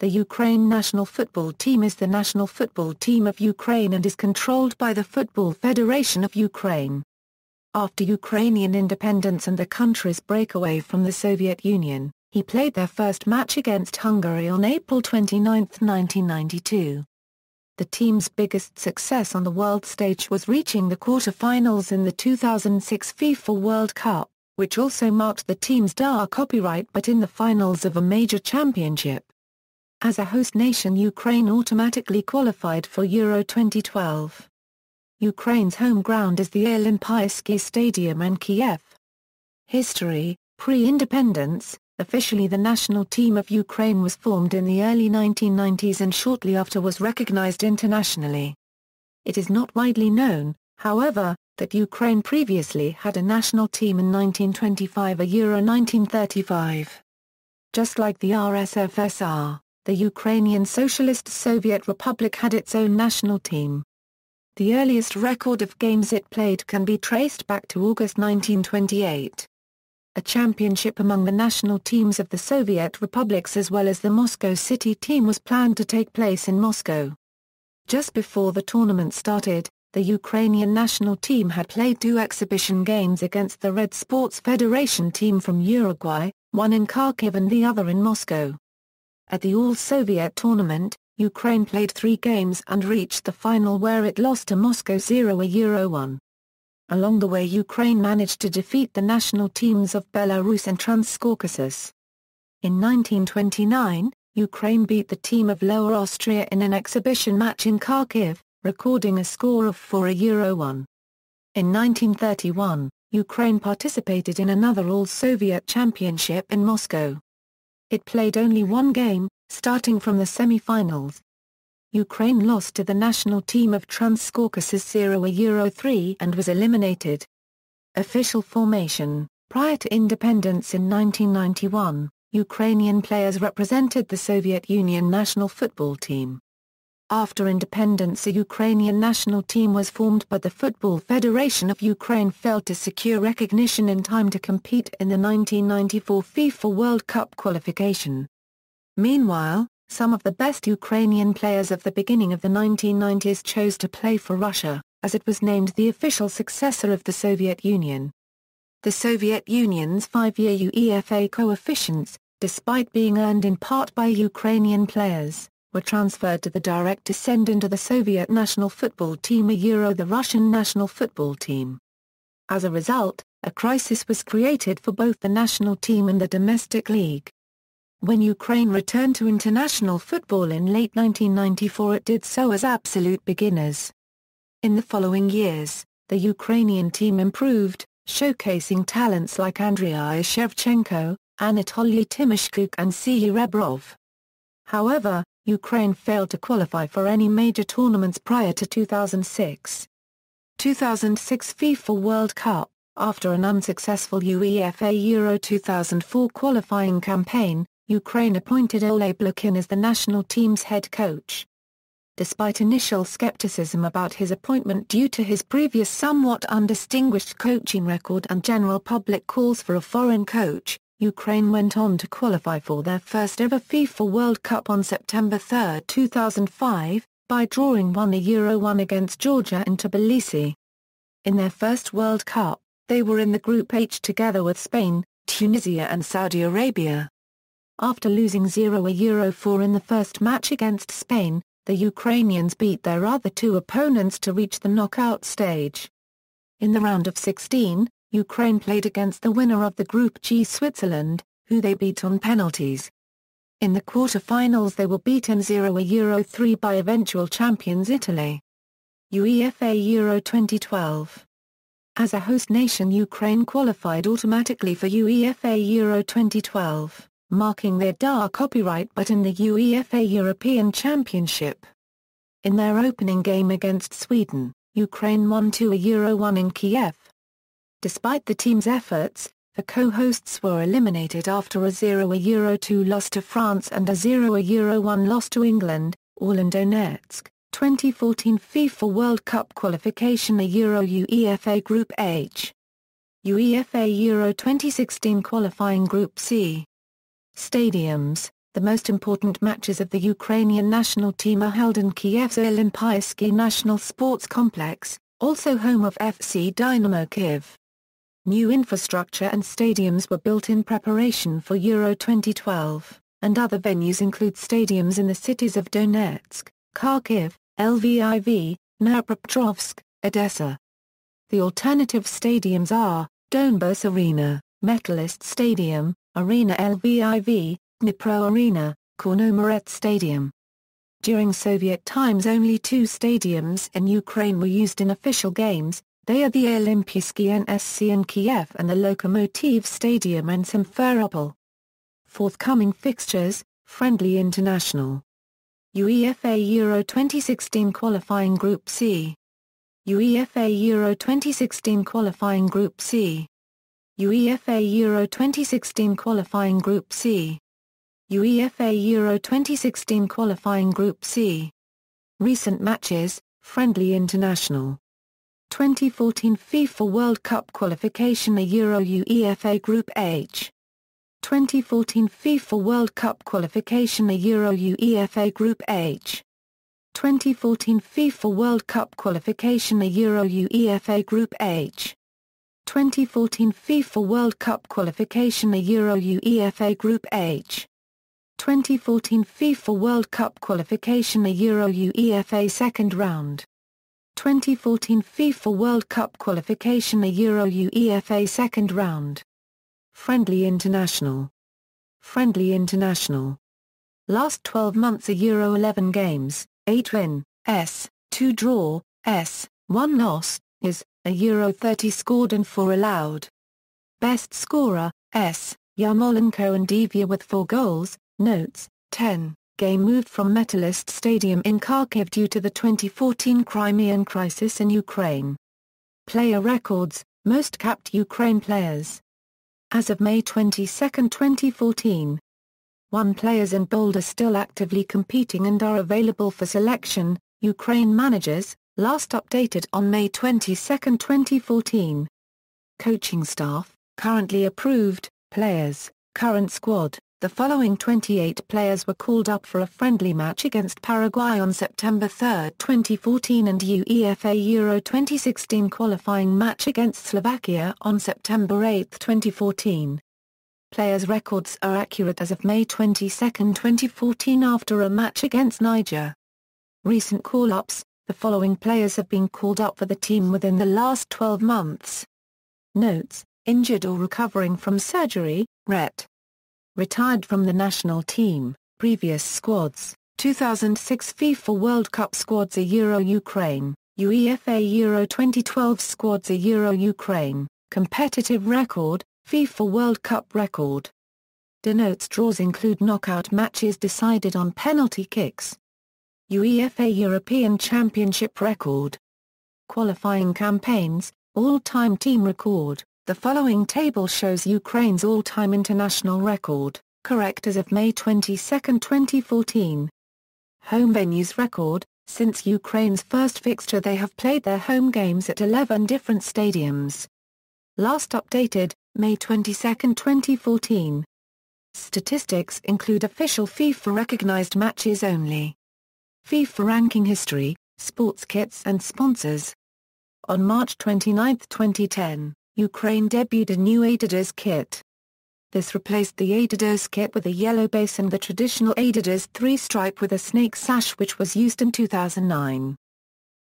The Ukraine national football team is the national football team of Ukraine and is controlled by the Football Federation of Ukraine. After Ukrainian independence and the country's breakaway from the Soviet Union, he played their first match against Hungary on April 29, 1992. The team's biggest success on the world stage was reaching the quarter-finals in the 2006 FIFA World Cup, which also marked the team's copyright but in the finals of a major championship. As a host nation, Ukraine automatically qualified for Euro 2012. Ukraine's home ground is the Olympijski Stadium in Kiev. History: pre-independence, officially the national team of Ukraine was formed in the early 1990s and shortly after was recognized internationally. It is not widely known, however, that Ukraine previously had a national team in 1925 and Euro 1935. Just like the RSFSR, the Ukrainian Socialist Soviet Republic had its own national team. The earliest record of games it played can be traced back to August 1928. A championship among the national teams of the Soviet republics as well as the Moscow City team was planned to take place in Moscow. Just before the tournament started, the Ukrainian national team had played 2 exhibition games against the Red Sports Federation team from Uruguay, one in Kharkiv and the other in Moscow. At the All-Soviet tournament, Ukraine played 3 games and reached the final where it lost to Moscow 0-1. Along the way, Ukraine managed to defeat the national teams of Belarus and Transcaucasus. In 1929, Ukraine beat the team of Lower Austria in an exhibition match in Kharkiv, recording a score of 4-1. In 1931, Ukraine participated in another All-Soviet Championship in Moscow. It played only 1 game, starting from the semi-finals. Ukraine lost to the national team of Transcaucasus 0-3 and was eliminated. Official formation: prior to independence in 1991, Ukrainian players represented the Soviet Union national football team. After independence, a Ukrainian national team was formed but the Football Federation of Ukraine failed to secure recognition in time to compete in the 1994 FIFA World Cup qualification. Meanwhile, some of the best Ukrainian players of the beginning of the 1990s chose to play for Russia, as it was named the official successor of the Soviet Union. The Soviet Union's 5-year UEFA coefficients, despite being earned in part by Ukrainian players, were transferred to the direct descendant of the Soviet national football team the Russian national football team. As a result, a crisis was created for both the national team and the domestic league. When Ukraine returned to international football in late 1994, it did so as absolute beginners. In the following years, the Ukrainian team improved, showcasing talents like Andriy Shevchenko, Anatoly Timoshchuk and Serhiy Rebrov. However, Ukraine failed to qualify for any major tournaments prior to 2006. 2006 FIFA World Cup: after an unsuccessful UEFA Euro 2004 qualifying campaign, Ukraine appointed Ole Blokhin as the national team's head coach. Despite initial skepticism about his appointment due to his previous somewhat undistinguished coaching record and general public calls for a foreign coach, Ukraine went on to qualify for their first ever FIFA World Cup on September 3, 2005, by drawing 1-1 against Georgia in Tbilisi. In their first World Cup, they were in the Group H together with Spain, Tunisia and Saudi Arabia. After losing 0-4 in the first match against Spain, the Ukrainians beat their other 2 opponents to reach the knockout stage. In the round of 16, Ukraine played against the winner of the Group G, Switzerland, who they beat on penalties. In the quarter-finals they were beaten 0-3 by eventual champions Italy. UEFA Euro 2012. As a host nation, Ukraine qualified automatically for UEFA Euro 2012, marking their copyright but in the UEFA European Championship. In their opening game against Sweden, Ukraine won 2-1 in Kiev. Despite the team's efforts, the co-hosts were eliminated after a 0-2 loss to France and a 0-1 loss to England, all in Donetsk. 2014 FIFA World Cup qualification UEFA Group H. UEFA Euro 2016 qualifying Group C. Stadiums: The most important matches of the Ukrainian national team are held in Kiev's Olympiyskiy National Sports Complex, also home of FC Dynamo Kyiv. New infrastructure and stadiums were built in preparation for Euro 2012, and other venues include stadiums in the cities of Donetsk, Kharkiv, Lviv, Dnipropetrovsk, Odessa. The alternative stadiums are Donbas Arena, Metallist Stadium, Arena Lviv, Dnipro Arena, Kornomaret Stadium. During Soviet times only two stadiums in Ukraine were used in official games. They are the Olympiyskiy NSC in Kiev and the Lokomotiv Stadium in Simferopol. Forthcoming fixtures: Friendly International. UEFA Euro 2016 Qualifying Group C. UEFA Euro 2016 Qualifying Group C. UEFA Euro 2016 Qualifying Group C. UEFA Euro 2016 Qualifying Group C. Recent matches: Friendly International. 2014 FIFA World Cup qualification a Euro UEFA Group H. 2014 FIFA World Cup qualification a Euro UEFA Group H. 2014 FIFA World Cup qualification a Euro UEFA Group H. 2014 FIFA World Cup qualification a Euro UEFA Group H. 2014 FIFA World Cup qualification a Euro UEFA second round. 2014 FIFA World Cup qualification a Euro UEFA second round. Friendly International. Friendly International. Last 12 months a Euro 11 games, 8 win, S, 2 draw, S, 1 loss, is, a Euro 30 scored and 4 allowed. Best scorer, S, Yarmolenko and Divya with 4 goals, notes, 10. Game moved from Metallist Stadium in Kharkiv due to the 2014 Crimean crisis in Ukraine. Player records: most capped Ukraine players. As of May 22, 2014. 1 players in bold are still actively competing and are available for selection. Ukraine managers, last updated on May 22, 2014. Coaching staff, currently approved. Players, current squad. The following 28 players were called up for a friendly match against Paraguay on September 3, 2014 and UEFA Euro 2016 qualifying match against Slovakia on September 8, 2014. Players' records are accurate as of May 22, 2014 after a match against Niger. Recent call-ups: the following players have been called up for the team within the last 12 months. Notes: injured or recovering from surgery, Ret. Retired from the national team. Previous squads: 2006 FIFA World Cup squads a Euro Ukraine, UEFA Euro 2012 squads a Euro Ukraine, competitive record, FIFA World Cup record. Denotes draws include knockout matches decided on penalty kicks. UEFA European Championship record. Qualifying campaigns, all-time team record. The following table shows Ukraine's all-time international record, correct as of May 22, 2014. Home venues record: since Ukraine's first fixture they have played their home games at 11 different stadiums. Last updated, May 22, 2014. Statistics include official FIFA-recognized matches only. FIFA ranking history, sports kits and sponsors. On March 29, 2010. Ukraine debuted a new Adidas kit. This replaced the Adidas kit with a yellow base and the traditional Adidas 3-stripe with a snake sash which was used in 2009.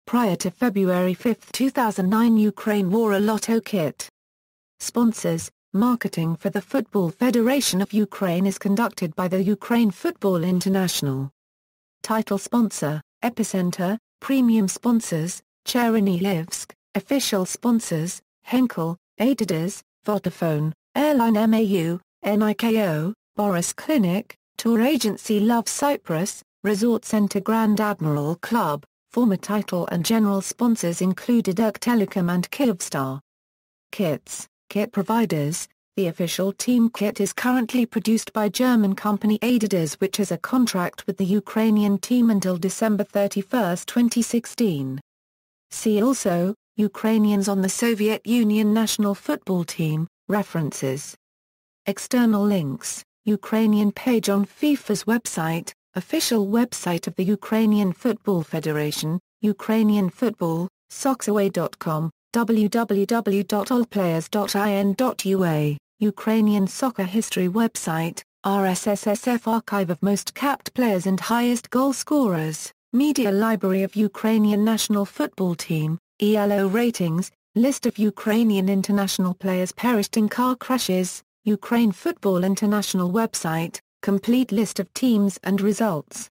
Prior to February 5, 2009 Ukraine wore a Lotto kit. Sponsors: marketing for the Football Federation of Ukraine is conducted by the Ukraine Football International. Title sponsor: Epicenter. Premium sponsors: Chernihiv. Official sponsors: Henkel, Adidas, Vodafone, Airline MAU, NIKO, Boris Clinic, Tour Agency Love Cyprus, Resort Center Grand Admiral Club. Former title and general sponsors included Telecom and Kyivstar. Kits, kit providers. The official team kit is currently produced by German company Adidas which has a contract with the Ukrainian team until December 31, 2016. See also, Ukrainians on the Soviet Union national football team, references. External links Ukrainian page on FIFA's website, official website of the Ukrainian Football Federation, Ukrainian Football, Soxaway.com, www.allplayers.in.ua, Ukrainian Soccer History website, RSSSF archive of most capped players and highest goal scorers, Media Library of Ukrainian National Football Team, ELO ratings, list of Ukrainian international players perished in car crashes, Ukraine Football International website, complete list of teams and results.